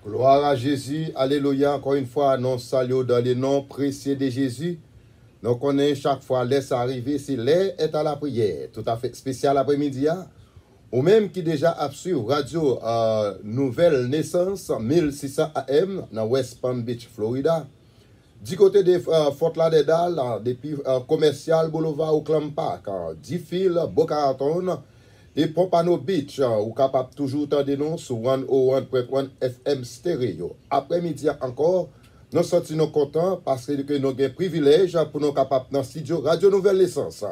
Gloire à Jésus, alléluia, encore une fois, nous saluons dans le nom précieux de Jésus. Nous connaissons chaque fois, laisse arriver, c'est l'air est à la prière, tout à fait spécial après-midi, ou même qui déjà a suivi Radio Nouvelle Naissance 1600 AM dans West Palm Beach, Florida. Du côté de Fort Lauderdale, depuis Commercial Boulevard au Clam Park, 10 fils, Boca Raton, et Pompano Beach, ou capable toujours tendre nous sur 101.1 FM stéréo. Après-midi encore, nous sommes contents parce que nous avons un privilège pour nous capables dans le studio Radio Nouvelle Naissance.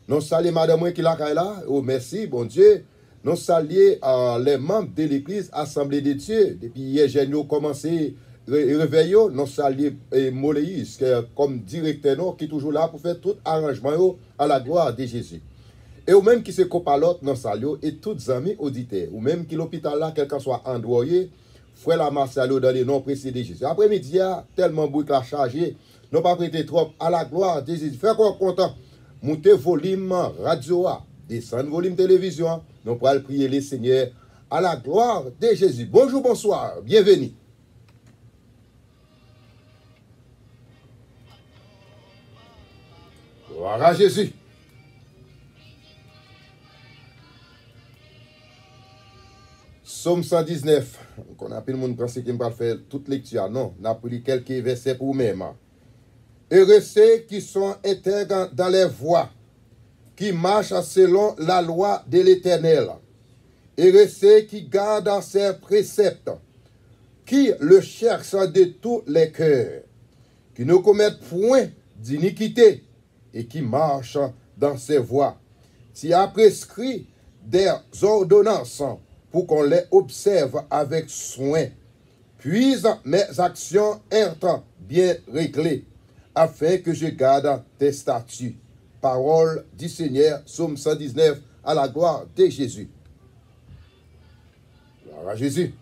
Nous saluons Madame qui est là, oh merci, bon Dieu. Nous saluons les membres de l'Église Assemblée de Dieu. Depuis hier, j'ai commencé réveiller. Nous saluons Moléis comme directeur qui est toujours là pour faire tout arrangement à la gloire de Jésus. Et ou même qui se copilote dans salio et tous les amis auditeurs, ou même qui l'hôpital là, quel que soit endroyé, frère la Marcelo dans les noms précis de Jésus. Après-midi, tellement bruit la chargé, nous pas prêté trop à la gloire de Jésus. Frère qu'on content, montez volume radio, descendre volume télévision, nous pourrons prier les Seigneurs à la gloire de Jésus. Bonjour, bonsoir, bienvenue. Gloire à Jésus. Somme 119, qu'on appelle le monde penser qu'il ne va faire toute lecture. Non, on a pris quelques versets pour vous-même. Heureux ceux qui sont intègres dans les voies, qui marchent selon la loi de l'Éternel. Heureux ceux qui gardent ses préceptes, qui le cherchent de tous les cœurs, qui ne commettent point d'iniquité et qui marchent dans ses voies. Tu as prescrit des ordonnances pour qu'on les observe avec soin. Puis mes actions être bien réglées, afin que je garde tes statuts. Parole du Seigneur, Psaume 119, à la gloire de Jésus. Gloire à Jésus.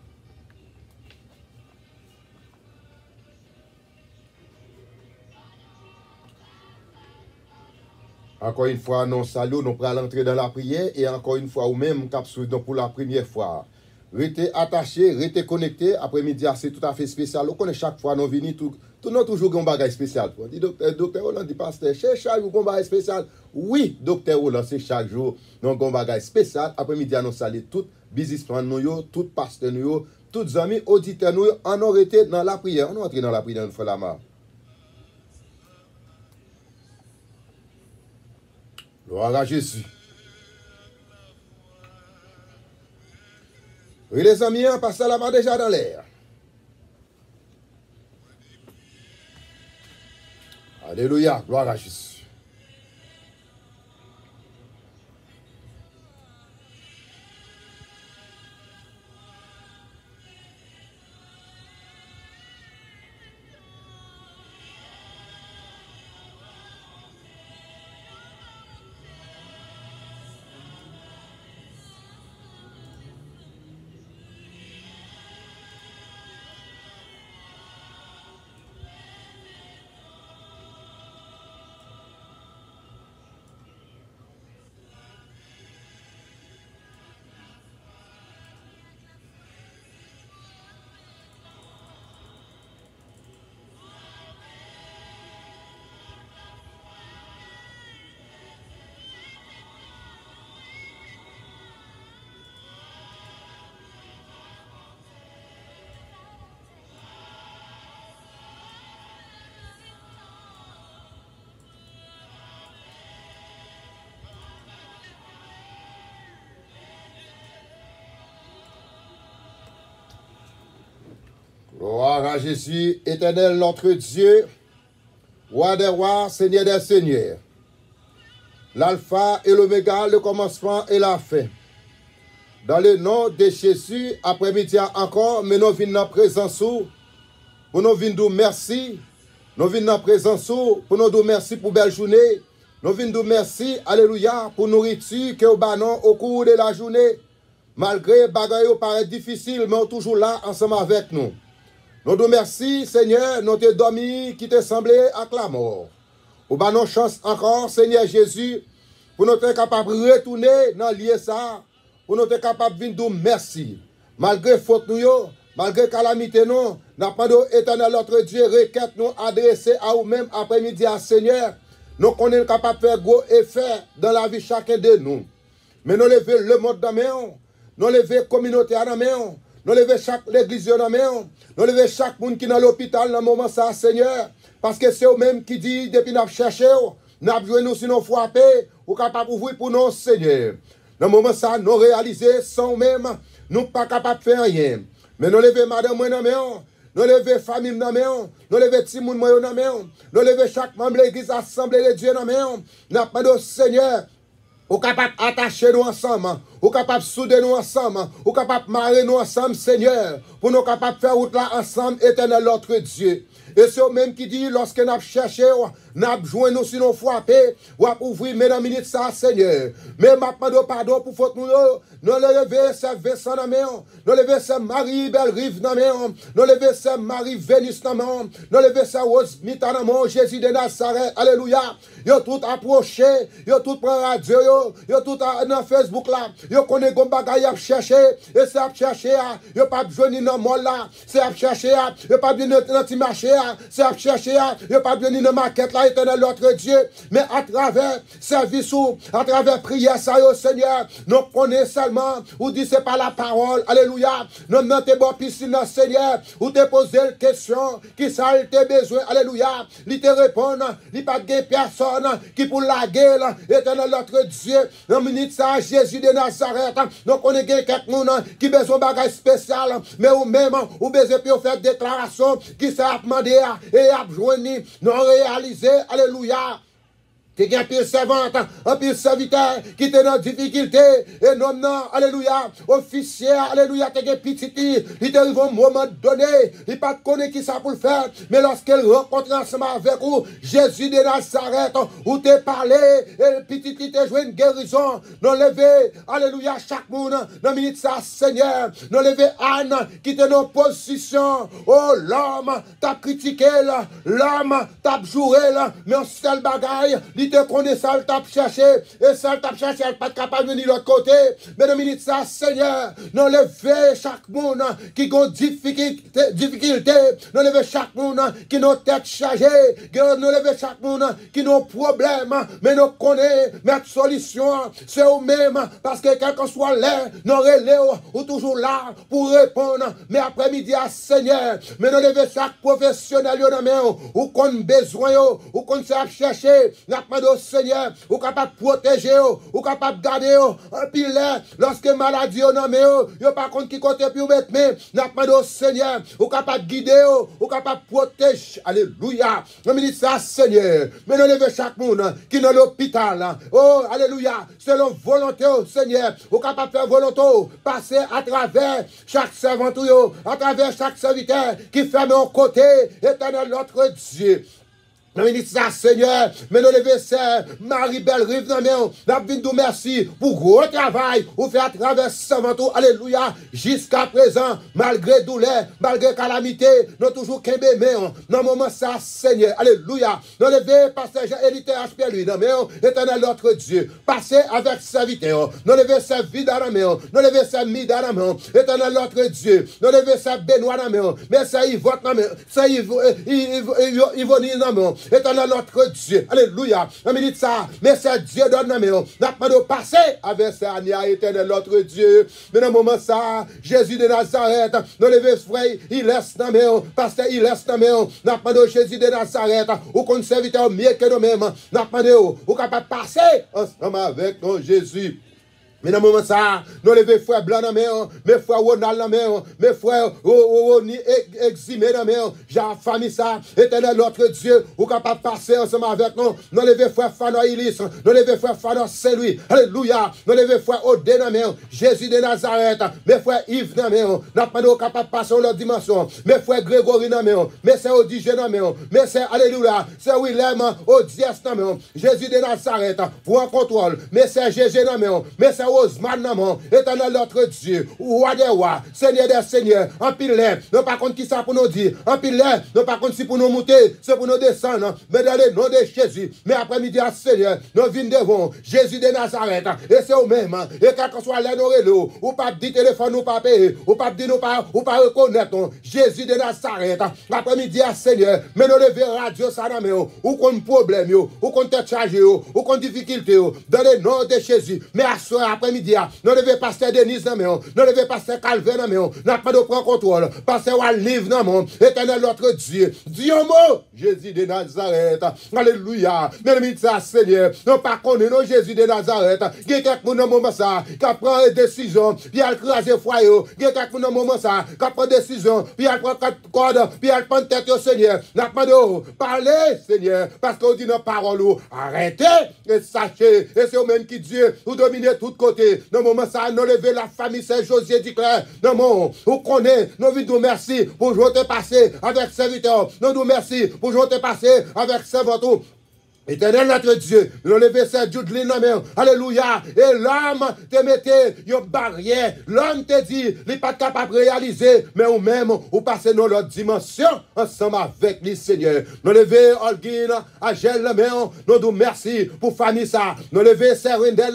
Encore une fois, nous saluons, nous prenons l'entrée dans la prière et encore une fois, ou même pour la première fois. Restez attachés, restez connectés. Après-midi, c'est tout à fait spécial. On connaît chaque fois, nous venons nous toujours un bagage spécial. On dit docteur Roland, dit pasteur, c'est chaque jour un bagage spécial. Oui, docteur Roland, c'est chaque jour nous un bagage spécial. Après-midi, nous saluons tous businessmen, tous pasteurs, tous amis auditeurs, on a été dans la prière. On est entré dans la prière, nous faisons la marre. Gloire à Jésus. Oui, les amis, passez là-bas déjà dans l'air. Alléluia, gloire à Jésus. Gloire à Jésus, éternel notre Dieu, roi des rois, seigneur des seigneurs. L'alpha et l'oméga, le commencement et la fin. Dans le nom de Jésus, après-midi encore, mais nous venons en présence pour nous venir dire merci. Nous venons en présence pour nous dire merci pour belle journée. Nous venons dire merci, alléluia, pour nourriture que nous avons au cours de la journée. Malgré bagaille paraît difficile, mais nous toujours là ensemble avec nous. Nous te merci, Seigneur, nous te dormi qui te semblé à la mort. Ou ba nos chance encore, Seigneur Jésus, pour nous être capable de retourner dans lieu ça, pour nous être capable de dire merci. Malgré faute nous, malgré calamité, non, nous demandons, éternel notre Dieu, requête nous adresser à vous-même après-midi à Seigneur. Nous sommes capables de faire gros effet dans la vie de chacun de nous. Mais nous levons le monde dans la main, nous levons la communauté dans la main, nous levons chaque l'église dans la main, nous levons chaque monde qui est dans l'hôpital dans le moment ça, Seigneur. Parce que c'est eux-mêmes qui disent, depuis nous cherchons, nous avons joué nous si nous frappés, ou capable d'ouvrir pour nous, Seigneur. Dans le moment ça, nous réalisons sans même, nous ne sommes pas capables de faire rien. Mais nous levons madame dans la main, nous levons famille dans la main, nous levons petit monde dans la main, nous levons chaque membre de l'église assemblée de Dieu dans la main. Nous demandons, Seigneur, ou capable d'attacher nous ensemble, ou capable de souder nous ensemble, ou capable de marier nous ensemble, Seigneur, pour nous capables de faire route là ensemble, éternel notre Dieu. Et c'est eux-mêmes qui dit, lorsque nous avons cherché, nous avons joué nous si nous frappé, ou avons ouvert, mesdames, minutes, ça, Seigneur. Mais ma pardon pour faute nous lever, c'est Vincent dans la main, nous lever, c'est Marie Belle-Rive dans la main, nous lever, c'est Marie Vénus dans la main, nous lever, c'est Rose Mita dans la main, Jésus de Nazareth, alléluia. Yo tout approché, yo tout prend radio, yo tout dans Facebook là, yo connaît gon bagay à chercher, et c'est à chercher, yo pas besoin dans mall là, c'est à chercher, yo pas besoin dans petit marché, c'est à chercher, yo pas besoin dans maquette là, éternel notre Dieu, mais à travers service ou à travers prière ça yo Seigneur, nous connaissons seulement ou dit c'est pas la parole, alléluia. Nous mettez bon piscine Seigneur, ou te poser une question qui ça te besoin, alléluia. Li te répondre, li pas de personne qui pour la guerre, éternel notre Dieu, dans minute ça Jésus de Nazareth, nous connaissons quelqu'un qui besoin de bagage spécial, mais ou même ou besoin pour faire déclaration qui ça demandé et a joindre nous réaliser, alléluia. Tu as un pile servante, un pile serviteur qui est dans difficulté. Et non, alléluia, officier, alléluia, tu as un petit, il arrive un moment donné, il pas connaît qui ça pour le faire. Mais lorsqu'elle rencontre ensemble avec vous, Jésus de Nazareth, où tu parlé, et le petit qui t'a joué une guérison, nous levé, alléluia, chaque monde, dans la minute ça, Seigneur, nous levé Anne, qui était dans position. Oh, l'homme t'a critiqué, l'homme t'a joué, mais on seul bagaille, il te connaît ça, il t'a cherché, et ça, il t'a cherché, il n'est pas capable de venir de l'autre côté. Mais dans minute ça, Seigneur, nous levons chaque monde qui a difficulté, nous levons chaque monde qui a tête chargée, nous levons chaque monde qui a problème, mais nous connaissons notre solution, c'est eux-mêmes, parce que quel que soit l'air, nous relèvons ou toujours là pour répondre, mais après-midi à Seigneur, mais nous levons chaque professionnel ou qu'on a besoin, ou qu'on sait chercher, au Seigneur, ou capable de protéger, ou capable de garder, un pilet, lorsque maladie ou non, mais yo pas contre qui côté pour mettre, mais n'a pas au Seigneur, ou capable de guider, ou capable de protéger, alléluia, nous dit ça, Seigneur, mais nous levons chaque monde qui est dans l'hôpital, oh, alléluia, selon volonté, Seigneur, ou capable de faire volonté, passer à travers chaque servant, à travers chaque serviteur qui ferme un côté, éternel notre Dieu. Nous disons ça, Seigneur, mais nous levons ça, Marie Belle-Rive, nous disons merci pour gros travail, ou fait à travers ce manteau, alléluia, jusqu'à présent, malgré douleur, malgré calamité, nous toujours qu'un bébé, dans le moment ça, Seigneur, alléluia, nous levons pasteur Jean-Élite H.P. lui, nous éternel notre Dieu, passez avec serviteur, nous levons ça vide dans la main, nous levons ça mis dans la main, éternel notre Dieu, nous levons ça Benoît dans la main, mais ça y vote dans la main, ça y Yvonne dans la main, éternel notre Dieu, alléluia, on me dit ça, mais c'est Dieu donne la main, n'a pas de passer avec ça, éternel notre Dieu, mais dans le moment ça, Jésus de Nazareth, nous levons frère, il laisse dans la main, pasteur, il laisse dans la main, n'a pas de Jésus de Nazareth, ou qu'on serviteur mieux que nous-mêmes, n'a pas de, ou capable de passer ensemble avec nous, Jésus. Mais dans le moment ça, nous levons frère Blanc dans la main, mes frères Ronald dans la main, mes frères Roni eximé dans la main, j'ai famille ça, éternel notre Dieu, ou capable de passer ensemble avec nous, nous levons frère Fano Ilis, nous levons frère Fano Saint-Louis, alléluia, nous levons frère Odé dans la main, Jésus de Nazareth, mes frères Yves dans la main, n'a pas de capable de passer leur dimension, mes frères Grégory dans la main, mes frères Odigé dans la main, mes frères, alléluia, c'est Willem Odiès dans la main, Jésus de Nazareth, pour un contrôle, mes frères Gégé dans la main, mes frères Osman, non, éternel notre Dieu, roi des rois, Seigneur des seigneurs, en pile l'air, non pas contre qui ça pour nous dire, en pile l'air, non pas contre si pour nous monter, c'est pour nous descendre, mais dans le nom de Jésus, mais après-midi, Seigneur, nous venons devant Jésus de Nazareth, et c'est au même, et quand on soit là, nous ou pas dit téléphone, nous pas payer, ou pas dire nous pas, ou pas reconnaître, Jésus de Nazareth, après-midi, Seigneur, mais nous levons radio, ça n'a ou qu'on problème, ou qu'on te charge, ou qu'on difficulté, dans le nom de Jésus, mais à ce après-midi, nous levons pasteur Denise, nous levons pasteur Calvin, nous n'a pas de prendre contrôle, pasteur Walliv, éternel notre Dieu, Dieu mot, Jésus de Nazareth, alléluia, mais ça, Seigneur, non pas connaître non Jésus de Nazareth, il y a quelqu'un dans le moment ça, qui prend des décisions, puis elle crase le foyer, il y a quelqu'un dans le moment ça, qui prend des décisions, puis elle prend quatre cordes, puis elle prend tête au Seigneur, n'a pas de parler, Seigneur, parce qu'on dit nos paroles, arrêtez, et sachez, et c'est au même qui Dieu, vous dominez de tous côtés, dans le moment ça, nous lever la famille Saint-José Claire, dans le monde, vous connaissez, nous vous merci pour jouer passé avec serviteur, nous merci pour jouer passé avec servant. Éternel notre Dieu, nous levons cette Judeline, alléluia, et l'homme te mettait une barrière, l'homme te dit, il n'est pas capable de réaliser, mais ou même, ou passer dans l'autre dimension, ensemble avec lui, Seigneur. Nous levons Olguine, Agel, nous nous merci pour famille ça, nous levons Serindel,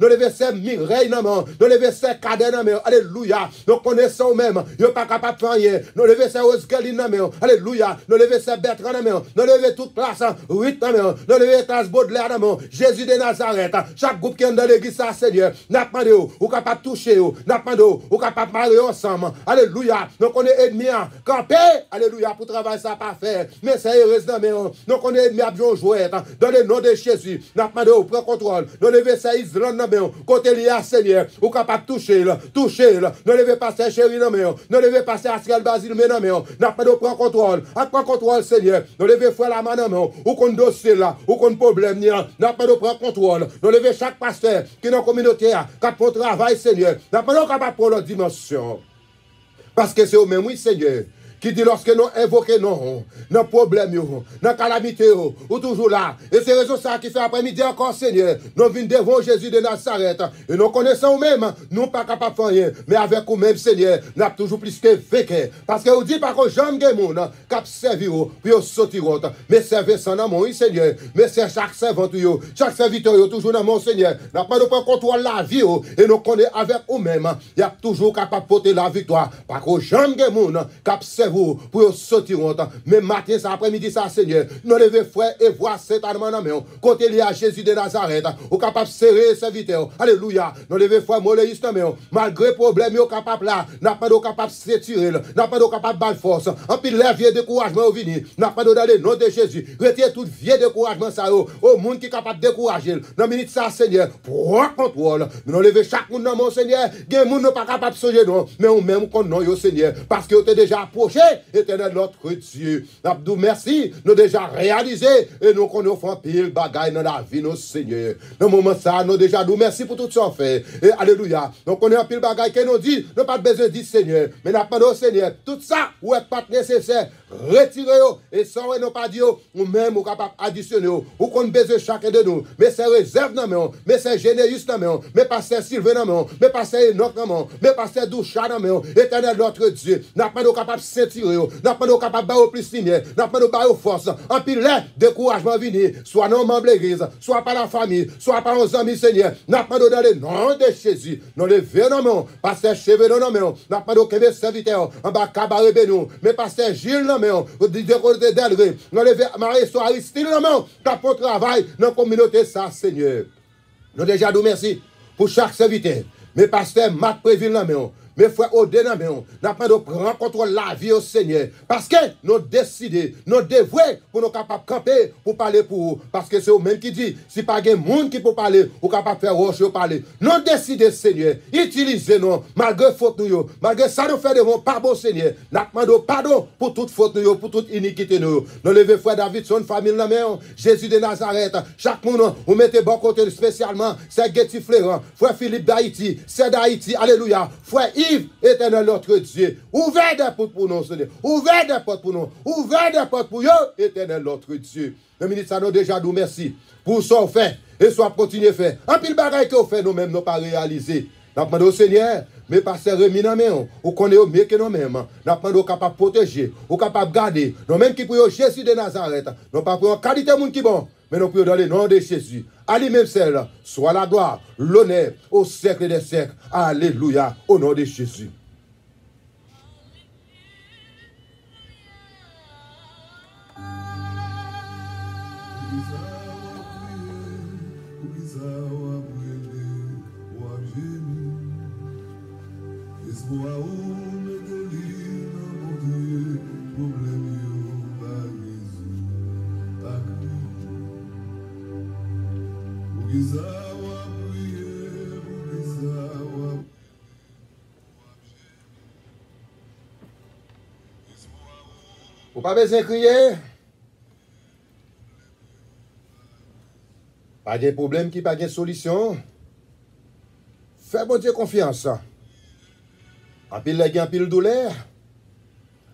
nous levons Mireille, nous levons Cadet, alléluia, nous connaissons même, nous ne sommes pas capables de faire rien, nous levons Osgaline, alléluia, nous levons Bertrand, nous levons toute place, 8, dans le étage Baudelaire, Jésus de Nazareth, chaque groupe qui est dans l'église, Seigneur, n'a pas de ou capable de toucher, n'a pas de ou capable de marier ensemble. Alléluia. Nous connaissons ennemi, camper, alléluia, pour travailler ça pas faire. Mais c'est heureux, nous connaissons ennemi à bien jouer, dans le nom de Jésus, n'a pas de ou prend contrôle. Nous levons ça Israël, côté lié à Seigneur, ou capable de toucher, nous levons passer chéri, nous levons passer à Ciel Basile, n'a pas de prend contrôle, prend contrôle, Seigneur, nous levons frère la main, ou qu'on dossier là, aucun problème, n'a pas de prendre contrôle. Nous levons chaque pasteur qui est dans la communauté, qui a pour travail, Seigneur, n'a pas de capable pour leur dimension. Parce que c'est au même, oui, Seigneur, qui dit lorsque nous invoquons nos problèmes, nos calamités, ou toujours là. Et c'est raison ça qui fait après-midi encore, Seigneur. Nous venons devant Jésus de Nazareth. Et nous connaissons nous-mêmes, nous pas capables de faire rien. Mais avec nous-mêmes, Seigneur, nous avons toujours plus que vécu. Parce que vous dites pas que j'aime des gens qui servent, puis ils sortiront. Mais servir sans amour, oui, Seigneur. Mais c'est chaque servant, chaque serviteur, toujours dans mon Seigneur. Nous pas de contrôle la vie, et nous connaissons avec nous-mêmes. Il y a toujours capable de porter la victoire. Parce que j'aime des gens qui vous pour sortir mais matin ça après-midi ça Seigneur nous lever frère et voir certainement dans main côté lié à Jésus de Nazareth au capable serrer serviteur alléluia nous lever frère Moléiste malgré problème yo capable là n'a pas de capable s'étirer n'a pas de capable balle force en pile les vieux découragement au venir n'a pas de dans le nom de Jésus retirer tout vieux découragement ça au monde qui capable décourager dans minute ça Seigneur prends contrôle nous lever chaque monde dans mon Seigneur gen monde pas capable songer non mais on même qu'on non yo Seigneur parce que tu es déjà approché éternel notre Dieu. Nous merci, nous déjà réalisé et nous connaissons pile bagaille dans la vie, nos Seigneur. Dans le moment ça, nous déjà nous merci pour tout ça fait. Et alléluia. Nous connaissons pile bagaille qui nous dit, nous pas besoin de dire Seigneur, mais nous pas de Seigneur. Tout ça, ou est pas nécessaire, retirez-le et sans nous pas dire, ou même ou capable additionner, ou qu'on besoin chacun de nous. Mais c'est réserve dans nous, mais c'est généreux dans nous, mais pas c'est Sylvain dans nous, mais pas c'est Enoch dans nous, mais pas c'est Doucha dans nous. Éternel notre Dieu, n'a pas de capable s'étirer, n'a pas de capable de plus lumière, n'a pas de force. En pile, découragement vini, soit non membre de l'église, soit par la famille, soit par nos amis Seigneur, n'a pas de dans le nom de Jésus, nous le venons, pasteur cheveux dans nous, n'a pas de québé serviteur, en bas cabaret bénou, mais pasteur Gilles dans nous, du côté d'Elré, nous le Marie soit Aristide dans nous, t'as pour travail dans la communauté ça Seigneur. Nous déjà nous merci pour chaque serviteur, mais pasteur Marc Préville dans nous, mes frères, au-delà, n'a pas de prendre contrôle la vie au Seigneur. Parce que nous décidons, nous devons pour nous capables de camper, pour parler pour vous. Parce que c'est eux même qui dit, si pas de monde qui peut parler, ou capable de faire roche pour parler. Nous décidons, Seigneur, utilisez-nous, malgré faute nous, malgré ça nous fait de mon pas bon Seigneur. Nous demandons pardon pour toute faute nous, pour toute iniquité nous. Nous levons frère David, son famille, la main, Jésus de Nazareth. Chaque monde, vous mettez bon côté spécialement, c'est Getty Fléran, frère Philippe d'Haïti, c'est d'Haïti, alléluia. Frère vive, éternel notre Dieu. Ouvert des portes pour nous, Seigneur. Ouvert des portes pour nous. Ouvert des portes pour nous, éternel notre Dieu. Le ministre, ça nous déjà nous merci pour ce qu'on fait et soit continuer à faire. En pile bagaille qu'on fait nous-mêmes, nous pas réaliser. Nous demandons au Seigneur, mais pasteur remis dans main, ou connaît mieux que nous-mêmes. Nous demandons capable de protéger, ou capable de garder. Nous-mêmes qui prions Jésus de Nazareth, nous pas prions qualité de monde qui bon, mais nous prions dans le nom de Jésus. À lui-même seul, soit la gloire, l'honneur au siècle des siècles. Alléluia, au nom de Jésus. Vous pas besoin de crier. Pas de problème qui pas de solution. Fais bon Dieu confiance. En pile les en pile douleur,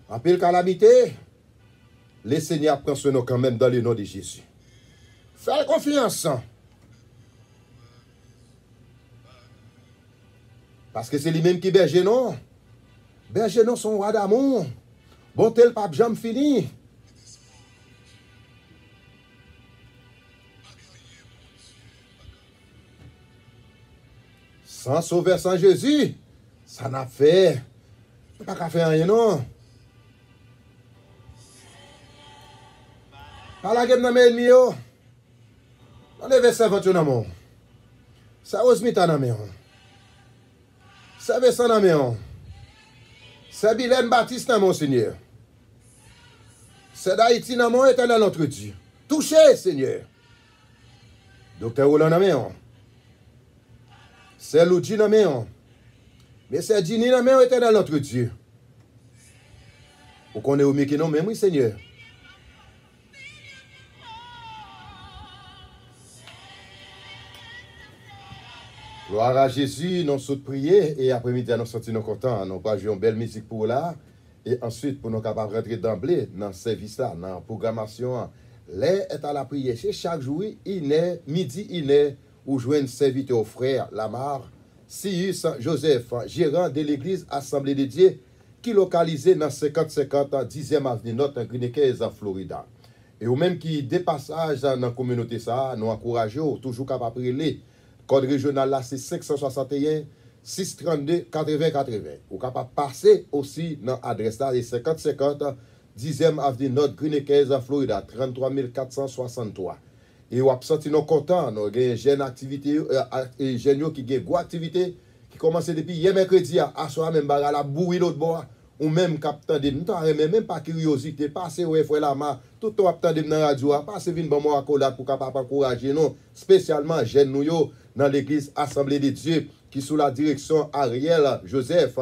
en pile calamité, le Seigneur prend ce nom quand même dans le nom de Jésus. Fais confiance. Parce que c'est lui-même qui berger non. Berger non son roi d'amour. Bon tel pape jamais fini. Sans sauveur, sans Jésus, ça n'a fait. Pas qu'à faire rien, non. Pas la gueule dans mes ennemis, yo. On est verset 21 dans mon. Ça ose mita dans mes. Ça veut ça dans mes. C'est Bilène Baptiste dans mon Seigneur. C'est d'Haïti dans mon éternel notre Dieu. Touchez, Seigneur. Docteur Roland dans mes. C'est Loudji dans mes. Mais c'est Dini dans mes éternel notre Dieu. Vous connaissez au mieux que nous, même oui, Seigneur. Gloire à Jésus, nous sommes priés et après-midi, nous sommes contents. Nous allons jouer une belle musique pour là. Et ensuite, pour nous capables de rentrer d'emblée dans ce service là, dans la programmation, l'air est à la prière. C'est chaque jour, il est midi, il est où jouer un serviteur au frère Lamar, Sius Joseph, gérant de l'église Assemblée de Dieu, qui est localisé dans 5050 10e avenue North en Greenacres en Florida. Et ou même qui dépassage dans la communauté, ça, nous encourageons, toujours capable de prier. Code régional là, c'est 561 632 80 80. Ou capable de passer aussi dans l'adresse là, 5050 10e avenue North Greenacres en Florida, 33 463. Et vous avez senti nous contents, nous avons une jeune activité, et jeunes qui ont une grosse activité, qui commence depuis hier mercredi à soir même à la bouille l'autre bord, ou même captant de nous n'avons même pas curiosité, passer au frère Lama, tout le temps attendre dans la radio, passer venir bon moi accolade pour capable encourager nous, spécialement jeunes nous dans l'église Assemblée de Dieu, qui sous la direction Ariel Joseph,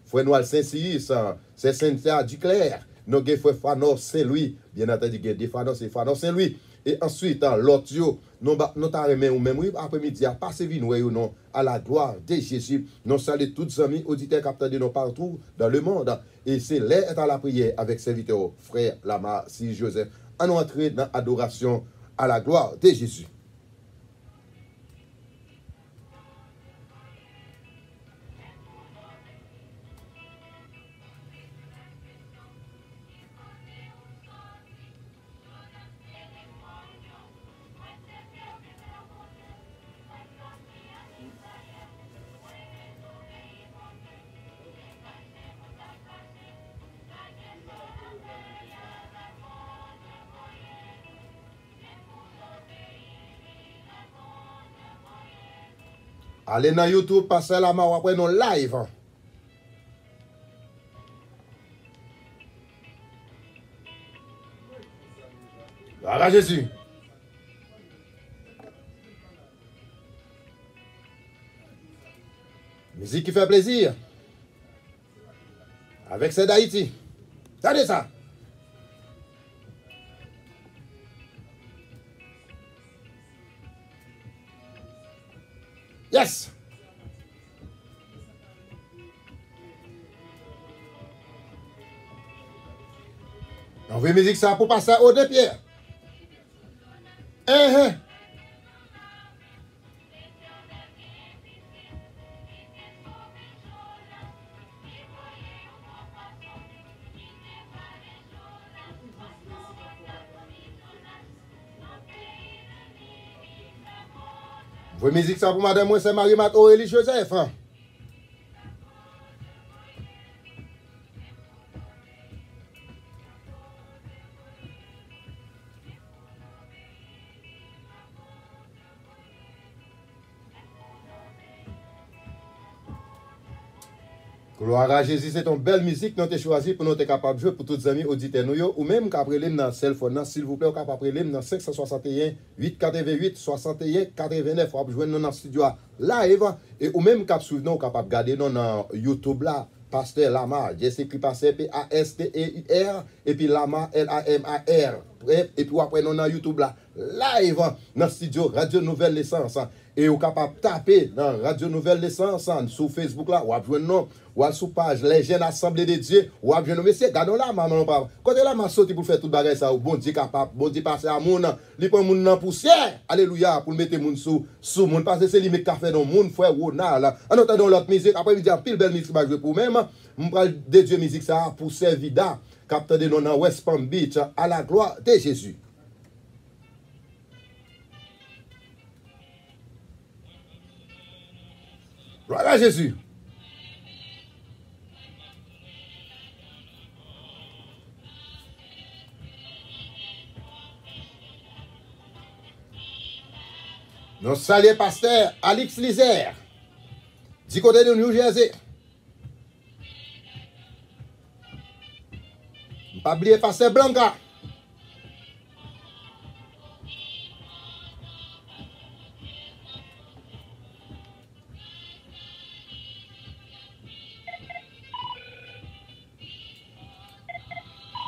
frère Noël Saint-Cyrus, c'est Cynthia Duclerc, nous avons frère Fanos Saint-Louis, bien entendu, des Fanos et Fanos Saint-Louis. Et ensuite, l'autre, nous avons même après-midi à passer non à la gloire de Jésus. Nous saluons tous les amis, auditeurs, capteurs de nous partout dans le monde. Et c'est l'air à la prière avec serviteur, frère Lama, si Joseph, en entrée dans l'adoration à la gloire de Jésus. Allez dans YouTube, passez la main après nos live. Voilà Jésus. Musique qui fait plaisir. Avec c'est d'Haïti. Regardez ça. Yes. Envoyez musique ça pour passer au de Pierre. Envoyez musique ça pour madame, moi c'est Marie-Mat Aurélie Joseph. Hein? Gloire à Jésus, c'est une belle musique que nous avons choisi pour nous être capables de jouer pour tous les amis auditeurs ou même qu'après l'hymne dans le téléphone, s'il vous plaît, ou qu'après l'hymne dans 561 888 61 89, vous jouer dans le studio live et ou même qu'après suivre nous capable de garder dans YouTube là, Pasteur Lamar, j'ai écrit Pasteur P-A-S-T-E-U-R et puis Lamar L-A-M-A-R. Et puis après nous dans YouTube là, live dans le studio Radio Nouvelle L'Essence. Et vous capable de taper dans Radio Nouvelle L'Essence sur Facebook là, ou après nous ou sur page Les Jeunes Assemblées de Dieu, ou à nous messieurs, gardons là, maman, papa. Quand là, m'a sorti pour faire tout bagage ça, bon Dieu capable, bon Dieu passer à moun, li prend moun dans poussière, alléluia, pour mettre moun sous moun, parce que c'est lui qui a fait dans moun, frère, ou là. En attendant l'autre musique, après, il dit, pile belle musique, je pour même, je parle de Dieu musique ça, pour servir da, capteur de nous dans West Palm Beach, à la gloire de Jésus. Gloire à Jésus. Nous saluons pasteur Alex Lizer, du côté de New Jersey. Ne pas oublier pasteur Blanca.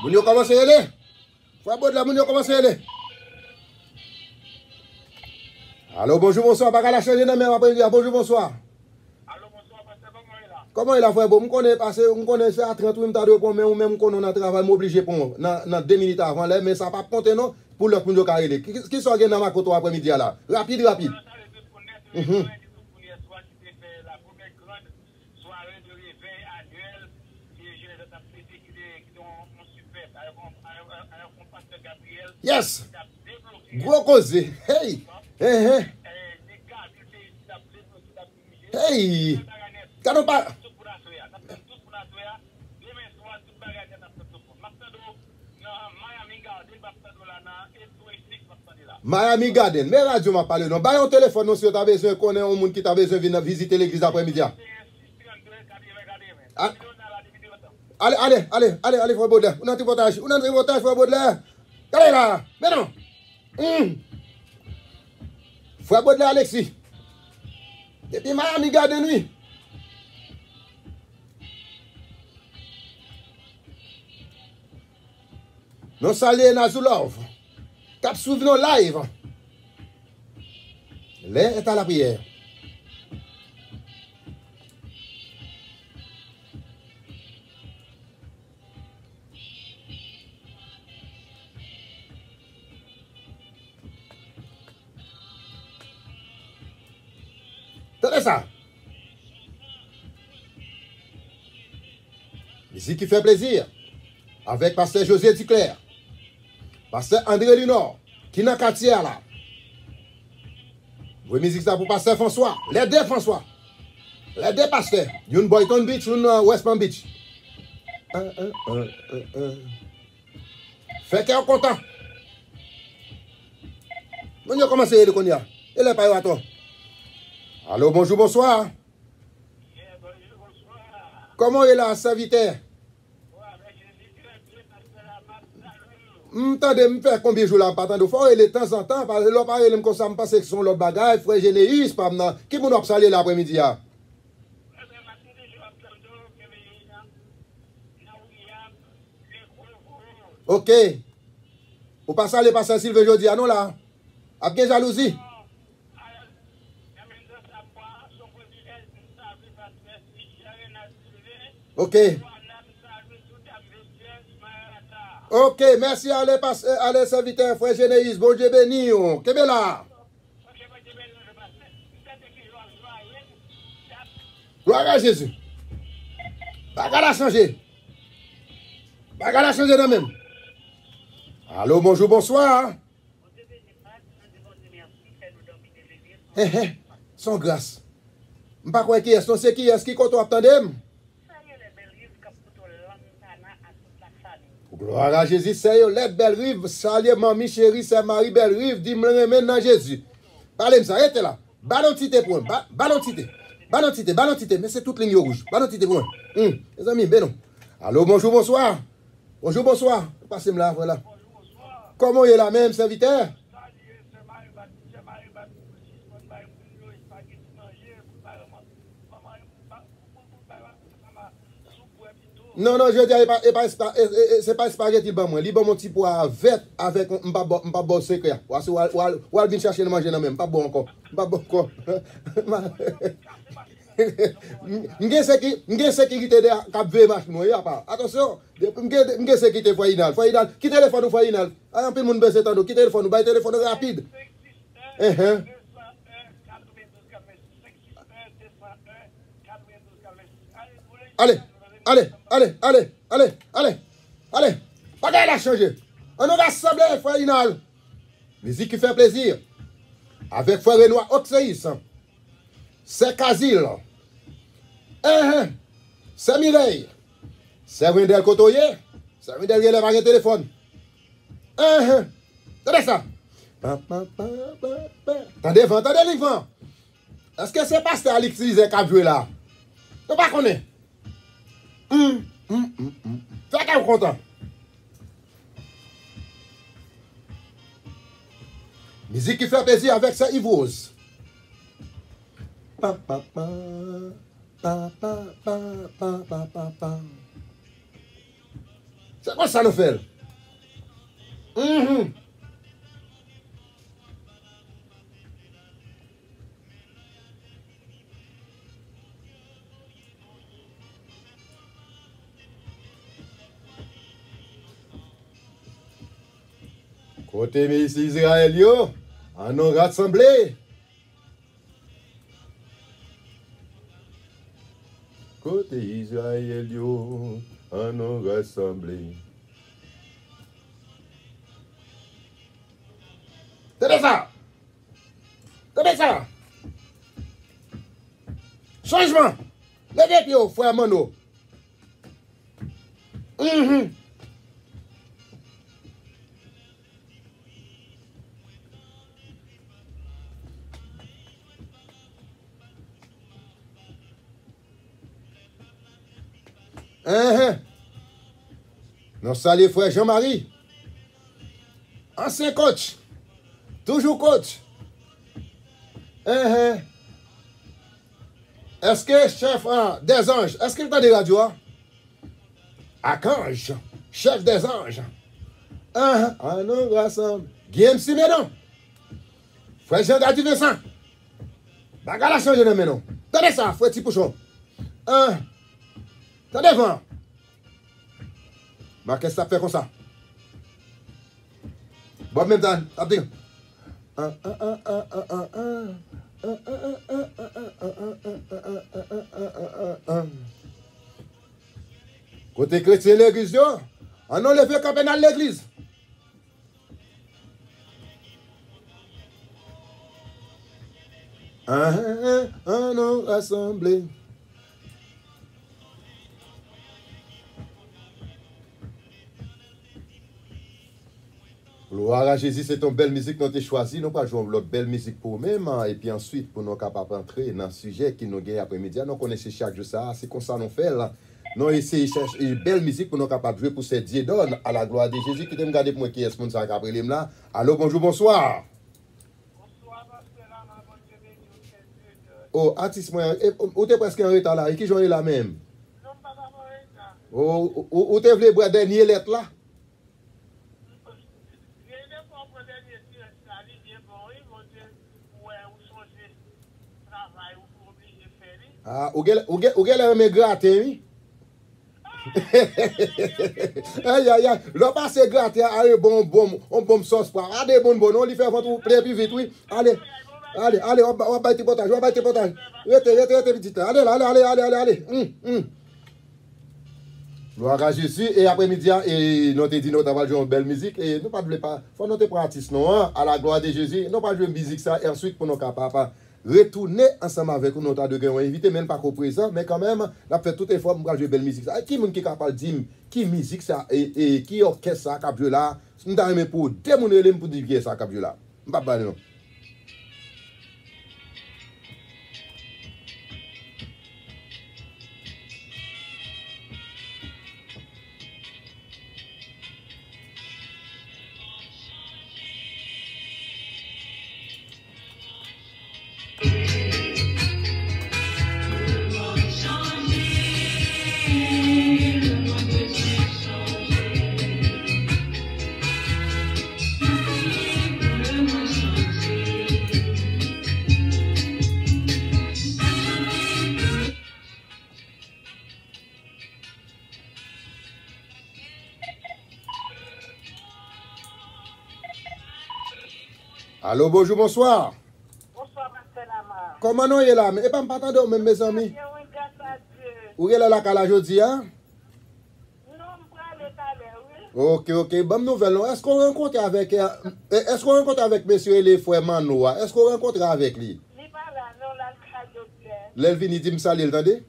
Mounio commence à y aller. Frère Baudelaire, Mounio commence à y aller. Allô, bonjour, bonsoir. Pas qu'à la changer dans même après-midi. Bonjour, bonsoir. Allô, bonsoir, pasteur, comment il a? Comment il a fait? Bon, je connais passé, je connais ça à 30 minutes de pour mais ou même qu'on a un travail m'obligé pour dans 2 minutes avant là, mais ça pas compter non pour l'autre monde carré. Qui sont dans ma côte après-midi là? Rapide. La première grande soirée de réveil annuel qui est générée dans qui ont super avec mon pasteur Gabriel. Yes. Gros cause. Hey. Hey. Quand on parle. Miami Garden, mais radio m'a parlé non. Bah un téléphone non si tu as besoin connaît un monde qui t'a besoin venir visiter l'église après-midi. Allez, frère Baudelaire. On a un tripotage, frère Baudelaire. Allez là, mais non. Frère Baudelaire Alexis. Depuis Miami Garden, oui. Nous saluons Nazulov. Cap souvenons live. L'air est à la prière. Tenez ça. Ici qui fait plaisir. Avec pasteur José Duclerc. Pasteur André Lunor. Qui est dans le quartier là. Vous musique ça pour pasteur François. Les deux François. Les deux pasteurs. Une Boynton Beach, une West Palm Beach. Fait qu'elle est content. On a commencé à dire. Il est pas à toi. Allô, bonjour, bonsoir. Comment est là, serviteur? M'tendez me faire combien de jours là pas tant de fois et de temps en temps parce que là pareil comme ça me passe que son l'autre bagage frère Généis pas maintenant qui mon a salé l'après-midi là. OK. Ou pas salé passer Sylvain jodi non là. A bien jalousie. OK. Ok, merci, allez, allez, serviteur, frère Généis, bon Dieu béni, qu'est-ce que là? Gloire à Jésus. Bagarre a changé. Bagarre a changé de même. Allô, bonjour, bonsoir. Sans grâce. Je ne sais pas qui est-ce, c'est qui est-ce qui compte attendre. Gloire à Jésus, c'est les belles rives, salut mamie chérie, c'est Marie belle rive, dis-moi maintenant Jésus. Parlez-moi ça, arrêtez là. Ballon-tité pour moi, ballon-tité, mais c'est toute ligne rouge. Ballon-tité pour moi. Les amis, ben non. Allô, bonjour, bonsoir. Bonjour, bonsoir. Passez-moi là, voilà. Comment est la même serviteur? Non, non, je dis, c'est pas spaghetti, bah, moi. Libre mon petit pois vert avec un pas bon secret. Ou al vin chercher manger non même, pas bon encore. Pas bon encore. M'gen sécurité de cap ve marche moi, y a pas. Attention, m'gen sécurité foyinal. Foyinal, qui téléphone ou foyinal. Ah, un peu moun baisse tando, qui téléphone ou bay téléphone rapide. Allez. Pas a changé. On a rassemblé, frère Inal. Musique qui fait plaisir. Avec frère Renoir Oxeis. C'est Kazil. C'est Mireille. C'est Wendel Kotoye. C'est Wendel qui a un téléphone. Attendez ça. Attendez les vents. Est-ce que c'est pasteur Alix Lizé qui a joué là? Tu ne pas connaître. Fais qu'elle est content. Musique qui fait plaisir avec sa Yvose. C'est quoi ça nous fait? Côté Miss Israël, yo, on a rassemblé. Côté Israël, yo, on a rassemblé. Tenez ça! Changement! Levez pied, frère Mano. Non, salut frère Jean-Marie. Ancien coach. Toujours coach. Est-ce que chef des anges, est-ce qu'il t'a des radios? Archange, chef des anges. Non, rassemble. Guillaume Siménon. Frère Jean-Gadi Vincent. Bagarre a changé de maintenant. Tenez ça, frère Tipouchon. T'as devant. Mais qu'est-ce que ça fait comme ça? Bon, même temps, t'as dit. Côté chrétien, l'église, on a levé campagne à l'église. Non, assemblée. Gloire à Jésus, c'est ton belle musique que nous avons choisi. Nous pas jouer l'autre belle musique pour nous-mêmes. Et puis ensuite, pour nous capables d'entrer dans le sujet qui nous gagne après-midi. Nous connaissons chaque jour ça. C'est comme ça nous fait là. Nous essayons de chercher une belle musique pour nous capables de jouer pour ces dieux donne à la gloire de Jésus. Qui t'aime regarder pour moi qui est ce monde ça après là. Allô, bonjour, bonsoir. Oh, artiste, moi, où t'es presque en retard là. Et qui joue là même? Oh, où t'es venu boire dernier lettre là? Ah, ou gèle un gratin, oui? Aïe, aïe, aïe. Le passé gratte à un bon sauce. Allez, bon, on lui fait votre plaît plus vite, oui. Allez, on va battre potage, on va battre potage. Rete, petit. Allez, allez. Gloire à Jésus. Et après-midi, et nous te dit, nous avons joué une belle musique. Et nous ne pas, faut nous te pratiquer, non, à la gloire de Jésus. Nous pas jouer une musique, ça, et ensuite, pour nous capables retourner ensemble avec nous, nous avons invité, même pas qu'au présent, mais quand même, nous avons fait tout effort pour jouer une belle musique. Qui est capable de dire, qui musique ça, et qui orchestre ça, cap là, nous avons pour démontrer pour dire qui est ça, cap là. Je ne sais pas, non. Allô, bonjour, bonsoir. Bonsoir, Marcel Amar. Comment nous est là? Et pas m'attendre même mes amis. Où est la cala aujourd'hui, hein? Non, je vais aller, oui. Ok. Bonne nouvelle. Est-ce qu'on rencontre avec monsieur et les frères Manoa? Est-ce qu'on rencontre avec lui? Il pas là, non, là, le cas de plaît. L'Elvini dit me saluer, entendez?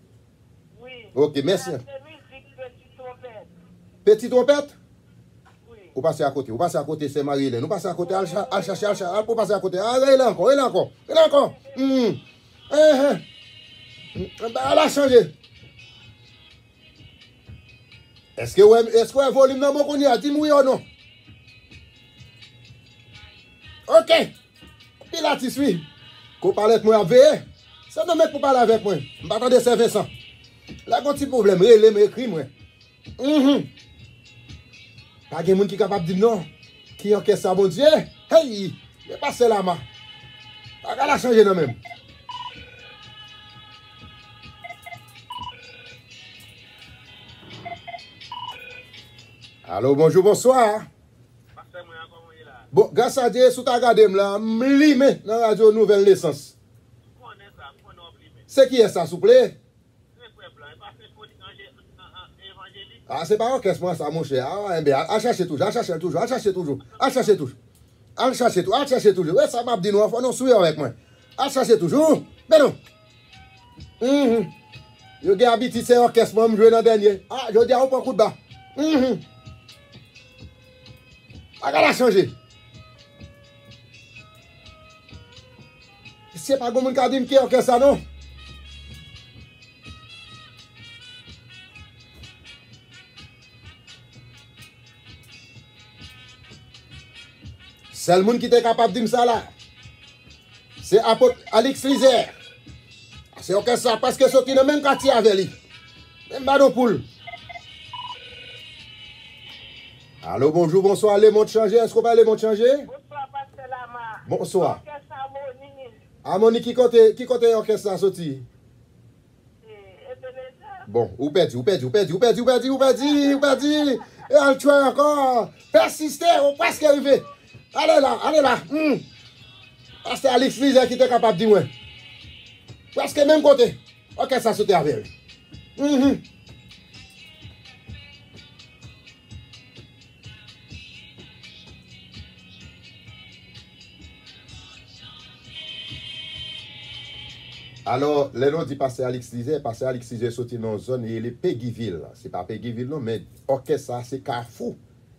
Oui. Ok, merci. C'est musique, petite trompette. Petite trompette? Oui. Vous passez à côté, c'est Marie-Hélène. Vous passez à côté, al chercher, vous passez à côté. Ah, il est encore. Elle a changé. Est-ce que le volume dans mon cognac? Dis-moi oui ou non? Ok. Pilatis, oui. Qu'on parle avec moi à veiller. C'est un mec pour parler avec moi. Je m'attends de servir ça. Là, il y a un petit problème. Il m'écrit, moi. Pas de monde qui est capable de dire non. Qui encaisse ça, bon Dieu. Hey, il est passé là, ma. Pas qu'à la changer, non, même. Allô, bonjour, bonsoir. Bon, grâce à Dieu, sous ta garde, là, m'limé dans la radio Nouvelle Naissance. C'est qui est ça, s'il vous plaît? Ah, c'est pas orchestre, moi, ça, mon cher. Ah, bien, à chercher toujours. Ouais, ça m'a dit, nous, faut nous suivre avec moi. À chercher toujours. Mais non. Je vais habiter ces orchestres, moi, je jouer dans le dernier. Ah, je dis, on prend un coup de bas. Regarde, a changé. C'est pas comme un cas qui est orchestre, ça, non? C'est le monde qui est capable de dire ça là. C'est Alex Lizer. C'est orchestre ça parce que c'est dans le même quartier avec lui. Même Badon Poule. Allô, bonjour, bonsoir, les mondes changés. Est-ce qu'on va les mondes changés? Bonsoir, Pasteur Lama. Bonsoir. Orchestre Harmonie. Harmonie qui côté orchestre ça sorti? Bon, ou perdu. Et on tue encore. Persistez, on presque arrivé. Allez là. Parce que c'est Alex Lizer qui était capable de dire, ouais. Presque même côté. Ok, ça saute avec lui. Alors, les noms dit passer Alex Lizer sorti dans une zone, il est Peggyville. C'est pas Peggyville, non, mais orchestre, ça, c'est Carrefour.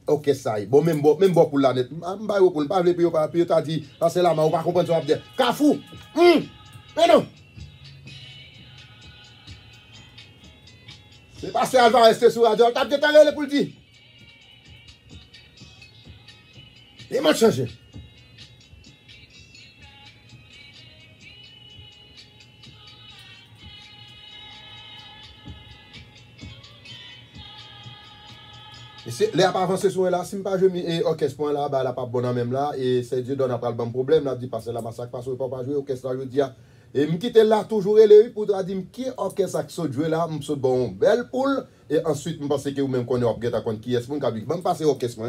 Orchestre, ça. Bon, même bon pour la net. Je ne vais pas vous puis tu dit, parce que là, on va comprendre ce que dire. Carrefour. Mais non. C'est passé Alva rester sur la radio. T'as peut-être allé pour le dire. Il m'a changé. Les pas avancé sur là, si pas je mets orchestre point là, bah la pas bon même là et c'est Dieu donne après le bon problème là dit passer la massacre parce que pas jouer orchestre là je dis Et me quitter là toujours les pour dire qui orchestre qui saute jouer là, me saute bon belle poule et ensuite me pense que vous même connaît objet à qui est mon capable. Bon passer orchestre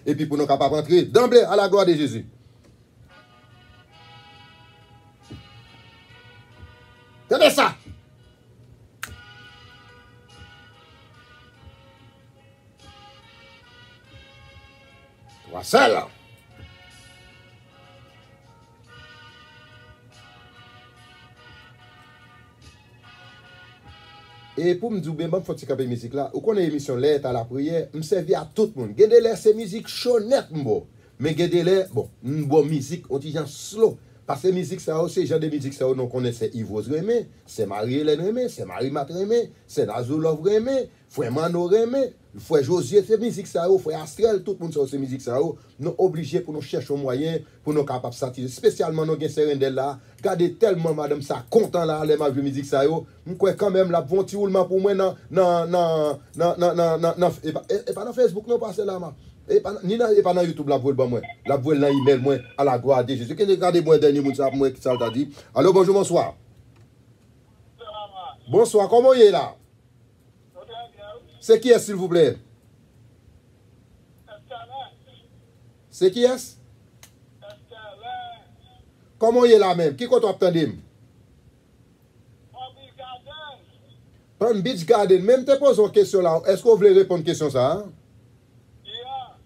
et puis pour nous capable rentrer d'emblée à la gloire de Jésus. Tenez ça. Trois seuls. Et pour me dire, ben, faut que tu musique là. Ou qu'on a émission l'air à la prière, me servi à tout le monde. Gardez l'air, c'est musique chonnette, mais gardez l'air, bon, musique, on dit slow. Parce que musique, ça aussi, genre de musique, ça, on connaît, c'est Yvos Rémé, c'est Marie-Hélène Rémé, c'est Marie-Mat Rémé, c'est Nazulov Rémé, Frère Mano Rémé, Frère Josier, c'est musique, ça, Frère Astrel, tout le monde, c'est musique, ça, nous obligés pour nous chercher un moyen, pour nous capables de s'attirer. Spécialement, nous avons Serendel là, regardez tellement, madame, ça, content là, les ma musique, ça, nous croyons quand même, là, bon petit roulement pour moi, et pas dans Facebook, non, pas là, et pas dans YouTube, la voix moi. La voix dans email moi à la gloire de Jésus. Regardez moi dernier monde ça moi qui ça t'a dit. Allô, bonjour, bonsoir. Bonsoir, comment il est là? C'est qui est s'il vous plaît? C'est qui est? Comment il est là même? Qui compte attendre? Palm Beach Garden. Même te pose une question là. Est-ce que vous voulez répondre à une question ça? Hein?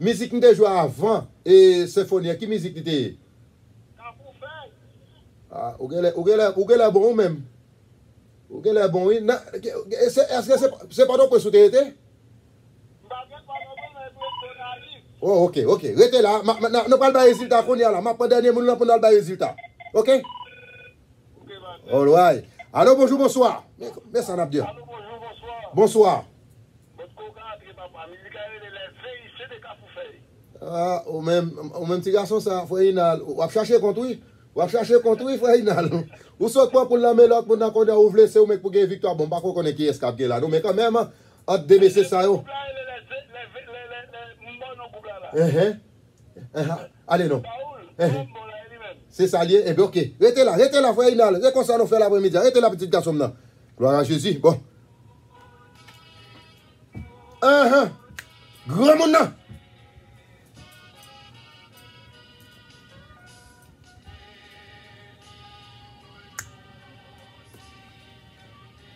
Musique nous joué avant et symphonie qui musique était? Ah, ou gele bon même. Ou gele bon oui. Est-ce que c'est pas donc que c'était été? Oh OK. Restez là. Nous pas le résultat qu'on y a là. M'a pas dernier monde là pour le résultat. OK? All right. Allô, bonjour, bonsoir. Mais ça n'a pas dit. Bonsoir. Ah, ou même petit garçon, ça, frère Inal. Ou va chercher contre lui. Frère Inal. Ou soit quoi pour la l'autre, pour qu'on a ouvert, c'est ou mec pour gagner victoire. Bon, pas qu'on connaît qui est ce là. Mais quand même, entre DBC ça, yo. Allez, non. C'est ça, lié. Eh bien, OK. Restez là, frère Inal. C'est comme ça, nous fait l'après-midi. Restez là, petit garçon, là. Gloire à Jésus. Bon. Grand monde, là.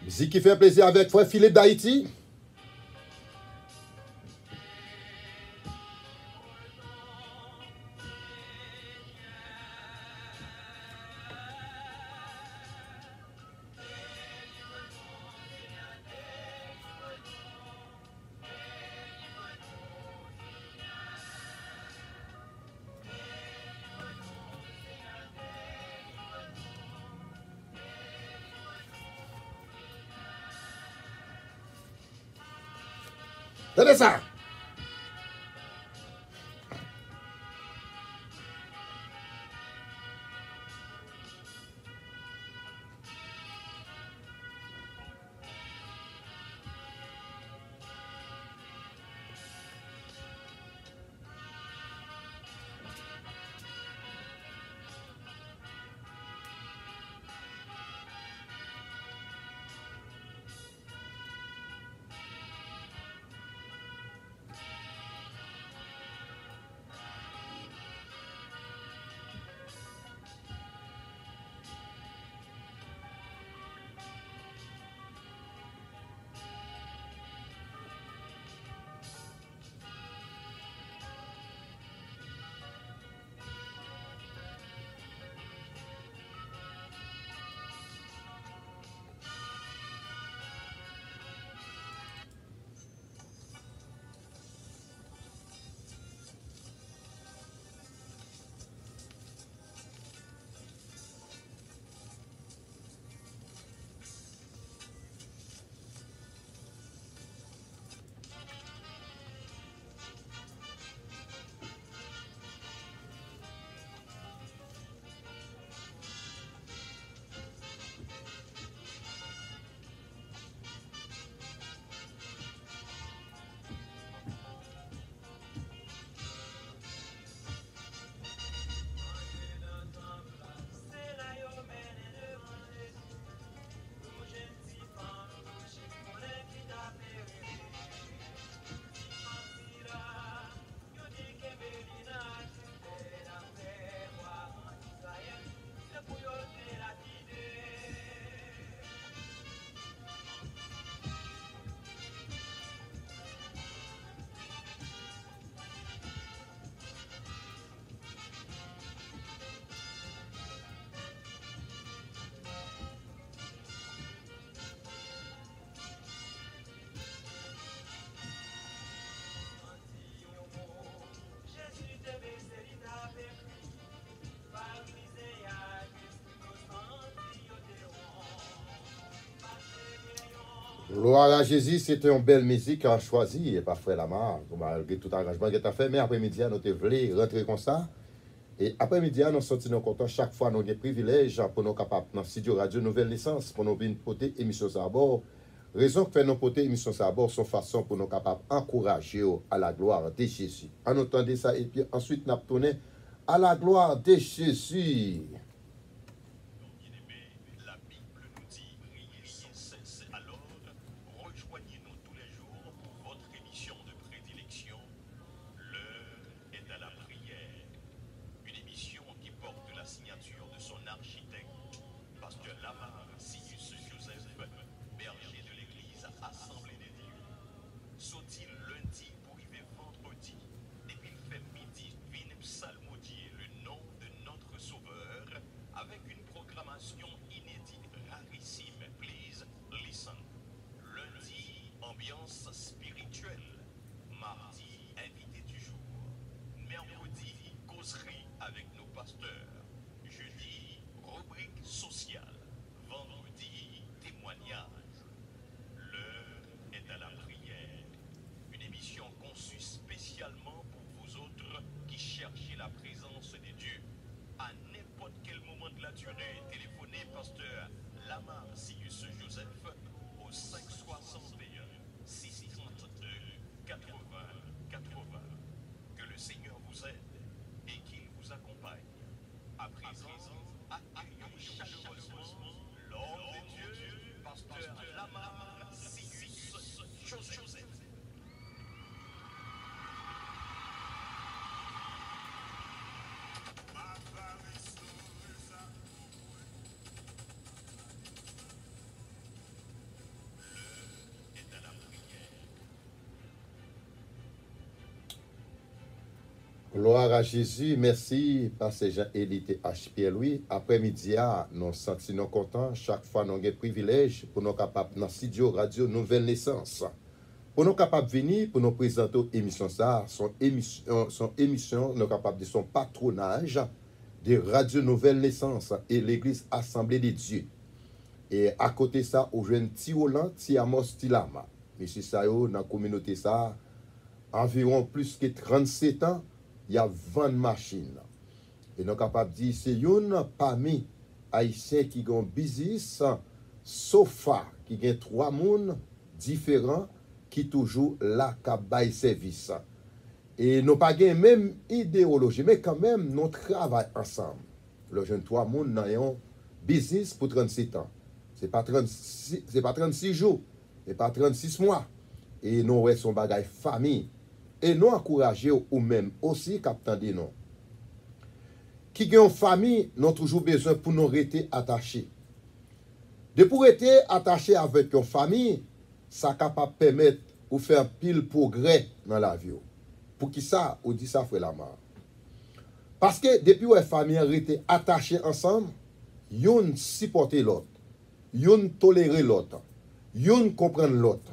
Musique qui fait plaisir avec frère Philippe d'Haïti. Tenez ça. Gloire à Jésus, c'était une belle musique à choisir, et pas frère Lamar, malgré tout arrangement que tu as fait, mais après-midi, nous te voulons rentrer comme ça. Et après-midi, nous sommes contents chaque fois, nous avons des privilèges pour nous capables, dans le studio Radio Nouvelle Naissance, pour nous venir porter émission à bord. Raison que fait nous porter émission à bord, son façon pour nous capables d'encourager à la gloire de Jésus. En entendant ça, et puis ensuite, nous tournons à la gloire de Jésus. Gloire à Jésus, merci, Pasteur Jean-Élite H. Pierre-Louis. Après-midi, nous sentons contents. Chaque fois, nous avons des privilèges pour nous capables dans le studio Radio Nouvelle Naissance. Pour nous capables de venir, pour nous présenter l'émission, son émission, nous capables de son patronage de Radio Nouvelle Naissance et l'Église Assemblée des Dieux. Et à côté de ça, au jeune Tiolan, Tiamos Tilama. Monsieur Sayo, dans la communauté, ça, environ plus que 37 ans. Il y a 20 machines. Et nous sommes capables de dire que c'est une parmi Haïtiens qui ont un business sofa, qui ont 3 personnes différents qui toujours là qui service. Et nous n'avons pas la même idéologie, mais quand même, nous travaillons ensemble. Le jeune 3 personnes ont un business pour 37 ans. Ce n'est pas 36 jours, ce n'est pas 36 mois. Et nous avons son bagage famille. Et nous encourager ou même aussi, captain de nous. Qui ont une famille, nous avons toujours besoin pour nous rester attachés. De pour rester attachés avec une famille, ça est capable de permettre de faire un pile progrès dans la vie. Pour qui ça, on dit ça, frère Lamar. Parce que depuis que les familles restent attachées ensemble, yon supporter l'autre, yon tolérer l'autre, yon comprendre l'autre.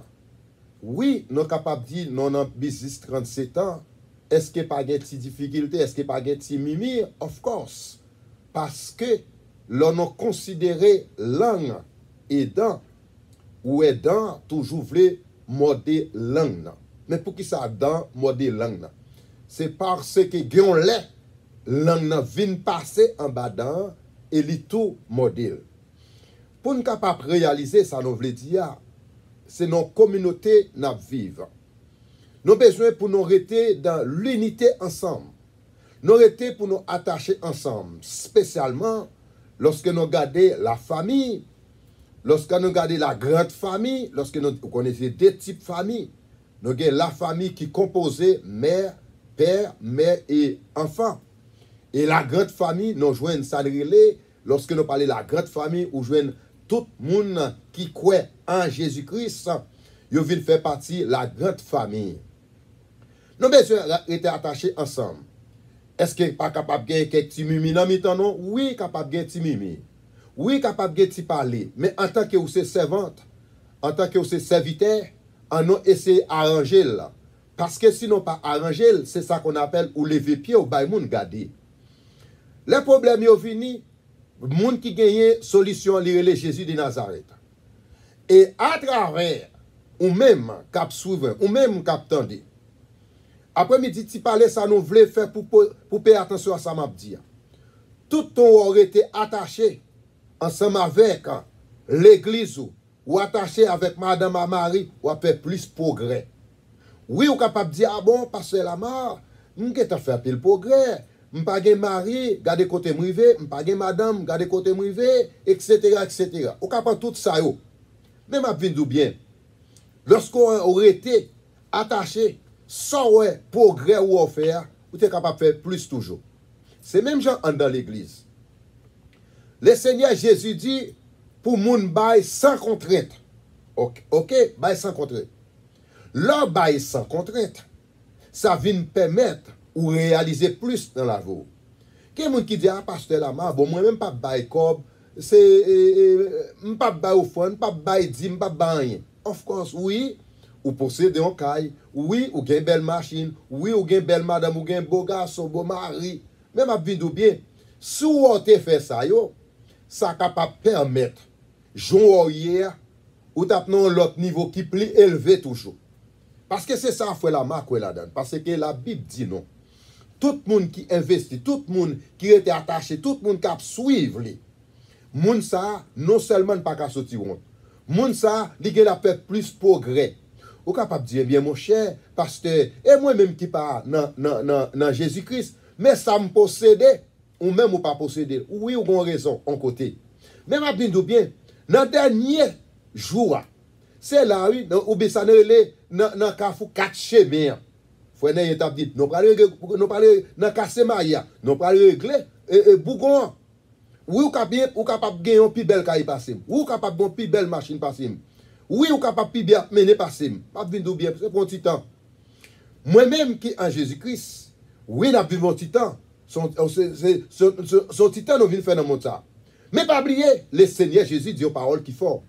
Oui, nous sommes capables de dire, nous avons business 37 ans, est-ce qu'il n'y a pas de difficultés, est-ce qu'il n'y a pas de mimi? Of course. Parce que l'on a considéré langue aidant, ou aidant, toujours voulu modder langue. Mais pour qui ça dans modder langue? C'est parce que on lait, langue vient passer en bas d'un et li tout modèle. Pour nous capable réaliser ça, nous voulons dire, c'est nos communautés qui vivent. Nous avons besoin pour nous rester dans l'unité ensemble. Nous rester pour nous attacher ensemble, spécialement lorsque nous regardons la famille, lorsque nous regardons la grande famille, lorsque nous connaissons deux types de familles. Nous avons la famille qui est composée mère, père, mère et enfant. Et la grande famille, nous jouons ça lorsque nous parlons de la grande famille, nous jouons tout le monde qui croit en Jésus-Christ, ils viennent faire partie de la grande famille. Nous avons besoin d'être attachés ensemble. Est-ce que pas capable de gagner quelques petits mimi dans mi-temps, non? Oui, capable de gagner petits mimi. Oui, capable de gagner parler. Mais en tant que vous êtes servante, en tant que vous êtes serviteur, on a essayé d'arranger là. Parce que sinon pas arranger, c'est ça qu'on appelle ou lever pied ou bail moun garder. Le problème est venu, moun qui gagne solution li relé Jésus de Nazareth. Et à travers, ou même cap souverain, ou même cap tendé. Après-midi, tu parlais ça, nous voulons faire pour payer attention à ça, m'a dit. Tout ton aurait été attaché ensemble avec l'église ou attaché avec madame à Marie, ou à faire plus progrès. Oui, ou capable de dire, ah bon, pasteur Lamar, m'geta fait pile progrès. M'pas gen mari, gade côté m'rivé, m'pas gen madame, gade côté m'rivé, etc., etc. Ou capable tout ça yo. Mais m'a vindou bien. Lorsqu'on aurait été attaché, sans ouais, progrès ou offert, ou t'es capable de faire plus toujours. C'est même gens dans l'église. Le Seigneur Jésus dit, pour moun bail sans contrainte. Ok, bail sans contrainte. Leur bail sans contrainte, ça vient permettre ou réaliser plus dans la vie. Quelqu'un qui dit, ah, pasteur Lamar, bon, moi même pas bail cob, c'est, pas bail au fond, pas bail dim, pas bail rien. Of course, oui, ou posséder un caille, oui, ou gen belle machine, oui, ou gen belle madame, ou gen beau garçon, beau mari. Même à vindou bien, si vous avez fait ça, yo, ça capable permettre, jouer hier, ou tapons l'autre niveau qui plus élevé toujours. Parce que c'est ça, fait la marque là-dedans. Parce que la Bible dit non. Tout le monde qui investit, tout le monde qui était attaché, tout le monde qui a suivi, moun ça, non seulement pas qu'à sortir honte. Moun ça, il a fait plus progrès. Ou capable de dire, bien mon cher pasteur, et moi-même qui parle dans Jésus-Christ, mais ça me possède, ou même ou pas posséder. Oui, ou bon raison, en côté. Mais ma bien, dans le dernier jour, c'est là, oui, ou bien ça dans Kafou 4 chemins. Faut une étape dit, nous parlons dans Kassemaya, nous parlons régler Bougon. Oui, ou capable de gagner une plus belle caille passer. Oui, ou capable de une plus belle machine passer. Oui, ou capable de bien mener passer. Pas bien bien, c'est pour un petit temps. Moi-même qui en Jésus-Christ, oui, n'a vu mon petit temps. Son petit temps nous vient faire dans mon temps. Mais pas oublier, le Seigneur Jésus dit aux paroles qui font.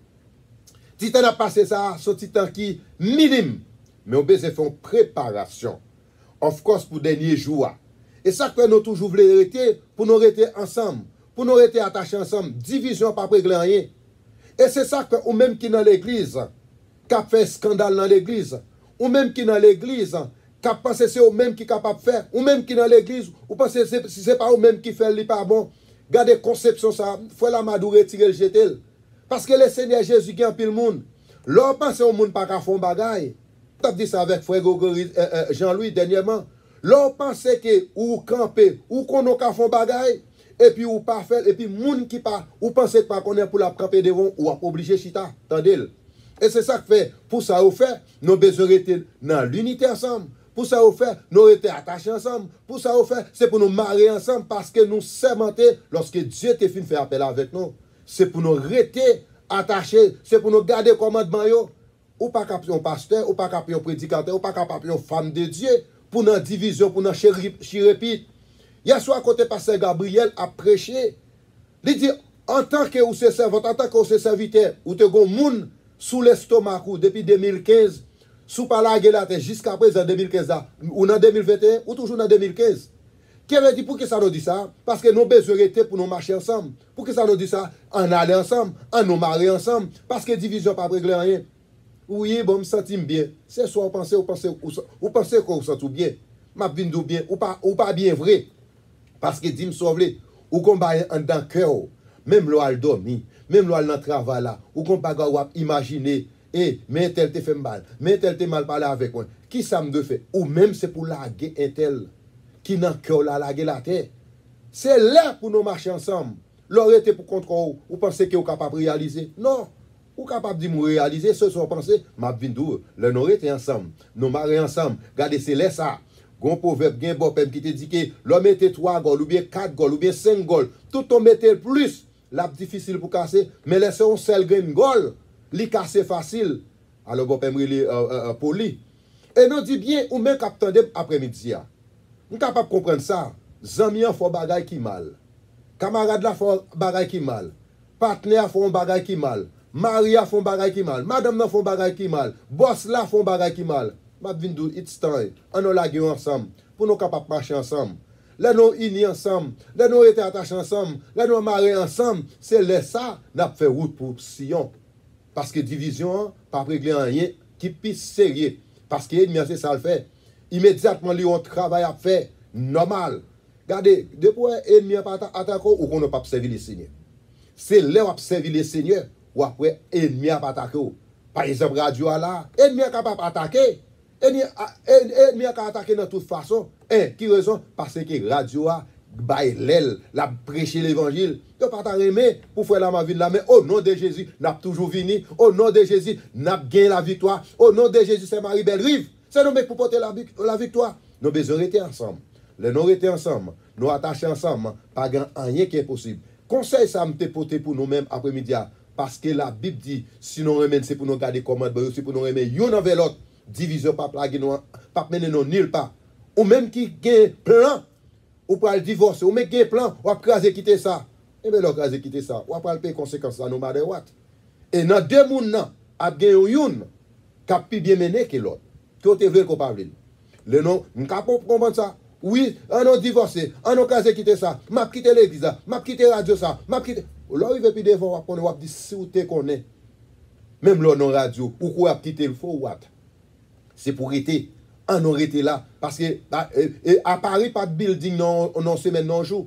Titan a passé ça, son titan qui minime. Mais on besoin faire une préparation. Of course, pour dernier jour. Et ça que nous toujours voulons arrêter, pour nous rester ensemble, pour nous rester attachés ensemble. Division pas régler rien. Et c'est ça que, ou même qui dans l'église, qui a fait scandale dans l'église, ou même qui dans l'église, qui a pensé c'est eux même qui est capable de faire, ou même qui dans l'église, ou pensez si c'est pas eux même qui fait le pas bon. Gardez conception ça, faut la madou retirer le jeter. Parce que le Seigneur Jésus qui en pile monde. L'on pense au monde pas qu'à fond bagaille. Tu as dit ça avec frère Jean-Louis dernièrement. L'on pense que ou camper ou qu'on a qu'à fond bagaille et puis ou pas faire et puis monde qui pas ou pense pas qu'on est pour la camper devant ou obligé chita. Tendez. Et c'est ça que fait pour ça au fait nous besoin rester dans l'unité ensemble. Pour ça au fait nous rester attachés ensemble. Pour ça au fait c'est pour nous marier ensemble parce que nous sermenter lorsque Dieu te fin fait appel avec nous. C'est pour nous rester attachés, c'est pour nous garder le commandement. Ou pas capter un pasteur, ou pas capter un prédicateur, ou pas capter une femme de Dieu, pour notre division, pour notre chirépite. Hier soir, côté pasteur Gabriel a prêché, il dit, en tant que vous êtes servante, en tant que vous êtes serviteur, ou te gon moun sous l'estomac depuis 2015, sous pas la gueule jusqu'à présent 2015, ou en 2021, ou toujours en 2015. Qui veut dire pour que ça nous dit ça? Parce que nous besoin de pour nous marcher ensemble. Pour que ça nous dit ça? En aller ensemble, en nous marier ensemble. Parce que division pas régler rien. Oui, bon, me sentir bien. C'est soit vous pensez que vous sentez bien. M'a vindou bien ou pas bien vrai. Parce que dit me sauver ou qu'on ba en dans cœur. Même l'oal dormi, même l'oal dans travail là, ou qu'on pas imaginer mais tel te fait mal, mais tel te mal parler avec moi. Qui ça me fait? Ou même c'est pour laguer un tel qui n'a que la terre. C'est là pour nous marcher ensemble. L'aurait été pour contrôler ou pensez que vous capable de réaliser. Non. Ou capable de réaliser ce que vous pensez. Ma vindou, le nous été ensemble. Nous marier ensemble. Regardez, c'est là ça. Gon proverbe, gen bopem qui te dit que l'homme était 3 goals, ou bien 4 goals, ou bien 5 goals. Tout on mettait plus. Là, difficile pour casser. Mais laissez un seul grain goal. Li casser facile. Alors, bopem, il est poli. Et nous dit bien, ou même captain après-midi. Nous sommes capables de comprendre ça. Zami font bagay qui mal. Camarade la font bagay qui mal. Partenaire font bagay qui mal. Maria font bagay qui mal. Madame la font bagay qui mal. Boss la font bagay qui mal. Mabvindou, it's time. On a lagé ensemble. Pour nous capables de marcher ensemble. Là nous unis ensemble. Là nous été attachés ensemble. Là nous mariés ensemble. C'est là ça, nous fait route pour Sion. Parce que division, pas régler rien qui plus sérieux. Parce que l'ennemi, c'est ça le fait. Immédiatement, lui, on travaille à faire normal. Regardez, depuis l'ennemi attaque ou qu'on n'a pas servi les seigneurs. C'est là où on servi les seigneurs ou après l'ennemi a attaqué. Par exemple, radio là, l'ennemi est capable d'attaquer. L'ennemi est capable d'attaquer de toute façon. Qui raison? Parce que radio a bail l'aile, la prêcher l'évangile. Tu pas t'arrêter pour faire la vie là, mais au nom de Jésus, n'a toujours venu. Au nom de Jésus, n'a gagné la victoire. Au nom de Jésus, c'est Marie-Belle Rive. C'est nous pour porter la victoire. Nous besoin rester ensemble. Les nous rester ensemble, nous attacher ensemble, pas rien qui est possible. Conseil ça me porter pour nous-mêmes après-midi parce que la Bible dit si nous remène c'est pour nous garder commandement, c'est pour nous remettre yon envers l'autre. Division pas plaguer nous, pas mener nous nulle part. Ou même qui gagne plan ou pour le divorcer, ou même qui plan, ou après quitter ça. Et bien l'occasion quitter ça, ou après le payer conséquences ça nous mader what. Et dans deux moun nan, a gagné yon qui plus bien mené que l'autre. Tout est vrai qu'on parle. Le nom, nous comprendre ça. Oui, on a divorcé, on a casé quitter ça, m'a quitté l'église, m'a quitté radio ça, m'a quitté. Là, il veut plus devant, on va dire si vous te connaissez. Même là, non radio, pourquoi a quitté le faux what? C'est pour arrêter. On aurait été là. Parce que à Paris, pas de building non semaine, non jour.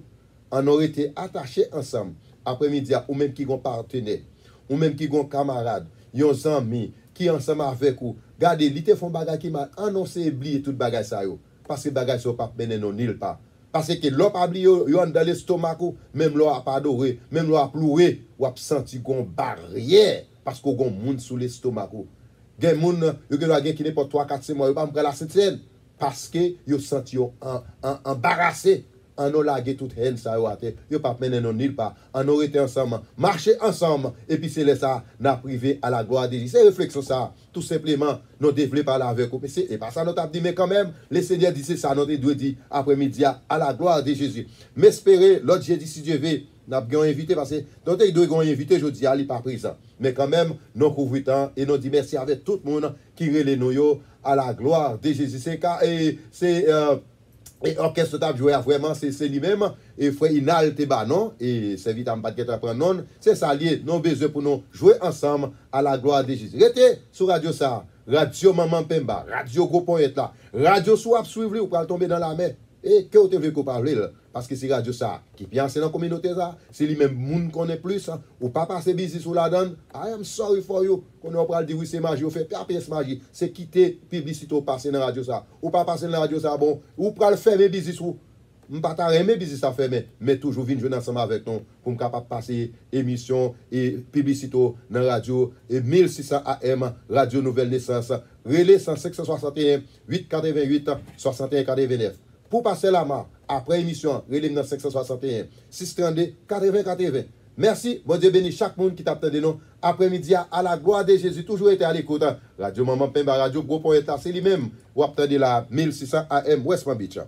On aurait été attachés ensemble. Après-midi, ou même qui ont partenaire, ou même qui ont camarade, ils ont amis, qui ensemble avec vous. Regardez, ils te font bagage qui m'a annoncé oublier tout bagage ça yo. Parce que bagage ça pas mener non nulle part. Parce que l'on pas oublié yo dans l'estomac, même l'on a pas adoré, même l'on a pleuré, ou a senti gon barrière parce qu'on gon monde sous l'estomac. Gen moun yo qui n'est pas 3-4 mois, yo pas me la septième parce que yo senti embarrassé. On a lagué toute haine ça yo pas mener non nulle part. On aurait été ensemble, marcher ensemble et puis c'est là ça n'a privé à la gloire de Dieu. C'est réflexion ça, tout simplement nous développer par là avec vous. Et pas ça nous t'a dit mais quand même le Seigneur dit c'est ça nous doit dire après-midi à la gloire de Jésus. M'espérer l'autre jeudi si Dieu veut n'a pas invité parce que donc il doit inviter jeudi à lui pas présent. Mais quand même nous couvrons temps et nous dit merci avec tout le monde qui relève nous à la gloire de Jésus. C'est et orchestre t'a joué vraiment c'est lui-même et frère Inal Teba non et c'est vite à pas de prendre non c'est ça lié non besoin pour nous jouer ensemble à la gloire de Jésus. Restez sur radio ça radio Maman Pemba radio Gros Point là radio soit suivre ou pour tomber dans la mer et que vous devez parler parce que c'est radio ça qui bien c'est dans la communauté ça c'est lui-même monde connaît plus ou pas passer busy sur la donne I am sorry for you qu'on on parle dire oui c'est magie on fait pièce magie c'est quitter publicité ou passer dans radio ça ou pas passer dans radio ça bon ou pour le fermer busy sous pas ta remet busy ça fermer mais toujours venir jouer ensemble avec nous pour me capable passer émission et publicité dans radio et 1600 AM radio Nouvelle Naissance relais 561 888 61 89 pour passer la main après émission, relève dans 561 632 80 80. Merci, bon Dieu béni chaque monde qui t'a de nous. Après-midi à la gloire de Jésus, toujours été à l'écoute. Radio Maman Pemba, Radio Gros Point, c'est lui-même. Ou attendez la 1600 AM West Palm Beach.